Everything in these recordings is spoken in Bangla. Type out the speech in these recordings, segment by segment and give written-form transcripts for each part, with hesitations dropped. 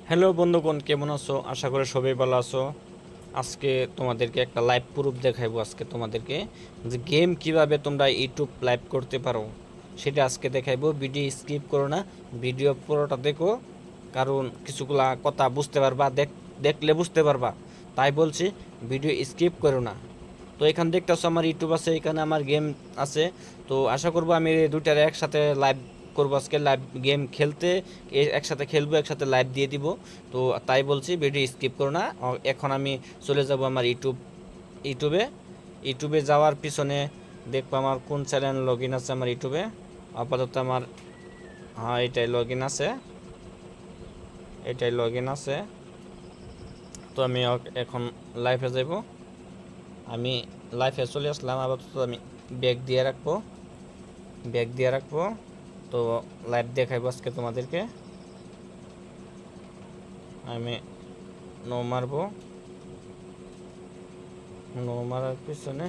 হ্যালো বন্ধুগণ, কেমন আছো? আশা করি সবাই ভালো আছো। আজকে তোমাদেরকে একটা লাইভ প্রুফ দেখাইবো। আজকে তোমাদেরকে যে গেম কিভাবে তোমরা ইউটিউব লাইভ করতে পারো সেটা আজকে দেখাইবো। ভিডিও স্কিপ করো না, ভিডিও পুরোটা দেখো, কারণ কিছুগুলা কথা বুঝতে পারবা, দেখলে বুঝতে পারবা। তাই বলছি, ভিডিও স্কিপ করো না। তো এখানে দেখতেছো আমার ইউটিউব আছে, এখানে আমার গেম আছে। তো আশা করবো আমি দুইটার একসাথে লাইভ করবো। আজকে লাইভ গেম খেলতে একসাথে খেলবো, একসাথে লাইভ দিয়ে দিব। তো তাই বলছি ভিডিও স্কিপ করো না। এখন আমি চলে যাব আমার ইউটিউবে। ইউটিউবে যাওয়ার পিছনে দেখবো আমার কোন চ্যানেল লগ ইন আছে আমার ইউটিউবে। আপাতত আমার, হ্যাঁ, এটাই লগ ইন আছে, এটাই লগ ইন আছে। তো আমি এখন লাইভে যাব। আমি লাইভে চলে আসলাম। আপাতত আমি ব্যাগ দিয়ে রাখবো, ব্যাগ দিয়ে রাখবো। তো লাইভ দেখাইবো আজকে তোমাদেরকে। আমি নো মারবো, নো মারার পিছনে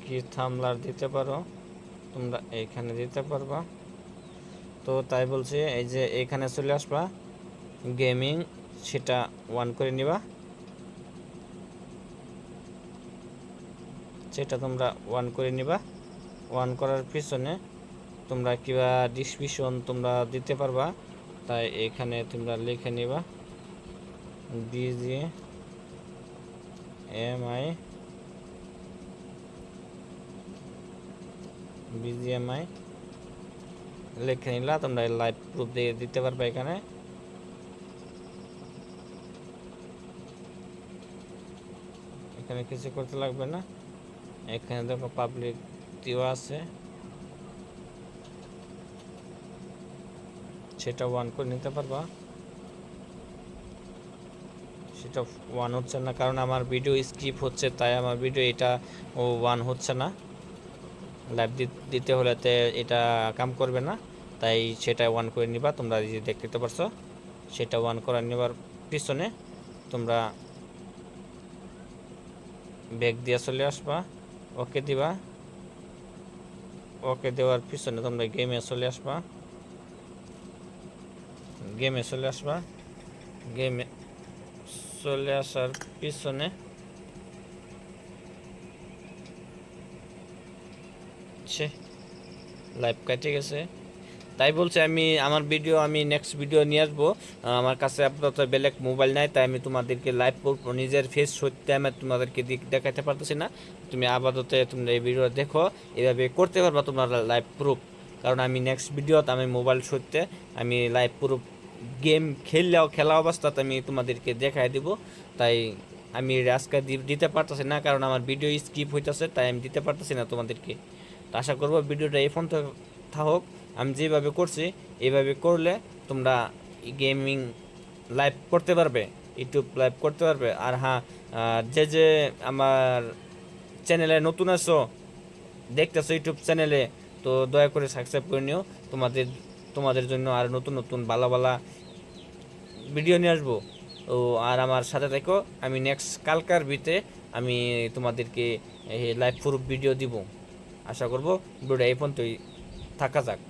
কি থামলার দিতে পারো, তোমরা এইখানে দিতে পারবা। তো তাই বলছি, এই যে এইখানে চলে আসবা, গেমিং সেটা অন করে নিবা। সেটা তোমরা অন করে নিবা। অন করার পিছনে তোমরা কিবা ডিসক্রিপশন তোমরা দিতে পারবা। তাই এখানে তোমরা লিখে নিবা বিজিএমআই, বিজিএমআই লিখে নিলা। তোমরা লাইভ প্রুফ দিয়ে দিতে পারবে। এখানে এখানে কিছু করতে লাগবে না। এখানে দেখো পাবলিক দেওয়া আছে, সেটা ওয়ান করে নিতে পারবা। সেটা ওয়ান হচ্ছে না, কারণ আমার ভিডিও স্কিপ হচ্ছে, তাই আমার ভিডিও এটা ওয়ান হচ্ছে না। লাইভ দিতে হলে এটা কাম করবে না, তাই সেটা ওয়ান করে নিবা। তোমরা যে দেখতে পারছো, সেটা ওয়ান করে নেবার পিছনে তোমরা ব্যাক দিয়ে চলে আসবা, ওকে দিবা। ওকে দেওয়ার পিছনে তোমরা গেমে চলে আসবা, গেমে চলে আসবা। গেমে চলে আসার পিছনে লাইভ কেটে গেছে। তাই বলছে আমি আমার ভিডিও আমি নেক্সট ভিডিও নিয়ে আসবো। আমার কাছে আপাতত বেলেগ মোবাইল নাই, তাই আমি তোমাদেরকে লাইভ নিজের ফেস সত্যি আমি তোমাদেরকে দেখাতে পারতেছি না। তুমি আপাতত তোমরা এই ভিডিও দেখো, এভাবে করতে পারবা তোমরা লাইভ প্রুফ। কারণ আমি নেক্সট ভিডিওতে আমি মোবাইল সত্যি আমি লাইভ প্রুফ গেম খেলা অবস্থাতে আমি তোমাদেরকে দেখাই দিব। তাই আমি আজকে দিতে পারতেছি না, কারণ আমার ভিডিও স্কিপ হইতেছে, তাই আমি দিতে পারতেছি না তোমাদেরকে। তো আশা করবো ভিডিওটা এই ফোন থাকুক। আমি যেভাবে করছি এইভাবে করলে তোমরা গেমিং লাইভ করতে পারবে, ইউটিউব লাইভ করতে পারবে। আর হ্যাঁ, যে আমার চ্যানেলে নতুন আছো, দেখতেছো ইউটিউব চ্যানেলে, তো দয়া করে সাবস্ক্রাইব করে নিও। তোমাদের তোমাদের জন্য আর নতুন নতুন ভালো ভালো ভিডিও নিয়ে আসবো। ও আর আমার সাথে থেকো। আমি নেক্সট কালকার ভিতরে আমি তোমাদেরকে লাইভ প্রুফ ভিডিও দিব। আশা করব ভিডিওটা এই পর্যন্তই থাকা যাক।